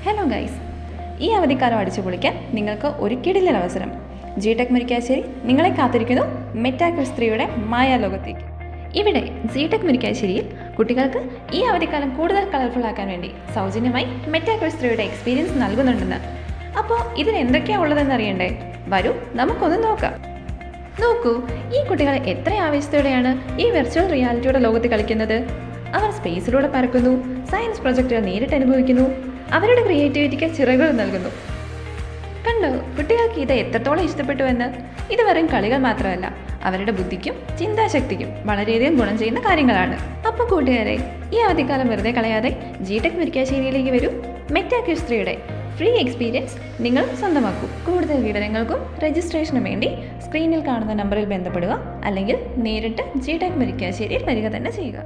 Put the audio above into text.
Hello guys, ഈ അവധിക്കാലം അടിച്ചു പൊളിക്കാൻ നിങ്ങൾക്ക് ഒരു കിടിലൻ അവസരം. ജിടെക് മുരിക്കാശ്ശേരി നിങ്ങളെ കാത്തിരിക്കുന്നു മെറ്റാ ക്വിസ് 3യുടെ മായാലോകത്തേക്ക്. ഇവിടെ ജിടെക് മുരിക്കാശ്ശേരിയിൽ കുട്ടികൾക്ക് ഈ അവധിക്കാലം കൂടുതൽ കളർഫുൾ ആക്കാൻ വേണ്ടി സൗജന്യമായി മെറ്റാ ക്വിസ് 3യുടെ എക്സ്പീരിയൻസ് നൽകുന്നുണ്ടെന്ന്. അപ്പോൾ ഇതിന് എന്തൊക്കെയാണ് ഉള്ളതെന്ന് അറിയണ്ടേ? വരൂ നമുക്കൊന്ന് നോക്കാം. നോക്കൂ, ഈ കുട്ടികൾ എത്ര ആവേശത്തോടെയാണ് ഈ വെർച്വൽ റിയാലിറ്റിയുടെ ലോകത്ത് കളിക്കുന്നത്. അവർ സ്പേസിലൂടെ പറക്കുന്നു, സയൻസ് പ്രൊജക്റ്റുകൾ നേരിട്ട് അനുഭവിക്കുന്നു, അവരുടെ ക്രിയേറ്റിവിറ്റിക്ക് ചിറകുകൾ നൽകുന്നു. കണ്ടോ കുട്ടികൾക്ക് ഇത് എത്രത്തോളം ഇഷ്ടപ്പെട്ടു എന്ന്? ഇത് വെറും കളികൾ മാത്രമല്ല, അവരുടെ ബുദ്ധിക്കും ചിന്താശക്തിക്കും വളരെയധികം ഗുണം ചെയ്യുന്ന കാര്യങ്ങളാണ്. അപ്പോൾ കൂട്ടുകാരെ, ഈ അവധിക്കാലം വെറുതെ കളയാതെ ജിടെക് മുരിക്കാശ്ശേരിയിലേക്ക് വരൂ. മെറ്റാ ക്വിസ് 3യുടെ ഫ്രീ എക്സ്പീരിയൻസ് നിങ്ങൾ സ്വന്തമാക്കൂ. കൂടുതൽ വിവരങ്ങൾക്കും രജിസ്ട്രേഷനും വേണ്ടി സ്ക്രീനിൽ കാണുന്ന നമ്പറിൽ ബന്ധപ്പെടുക, അല്ലെങ്കിൽ നേരിട്ട് ജിടെക് മുരിക്കാശ്ശേരിയിൽ വരിക തന്നെ ചെയ്യുക.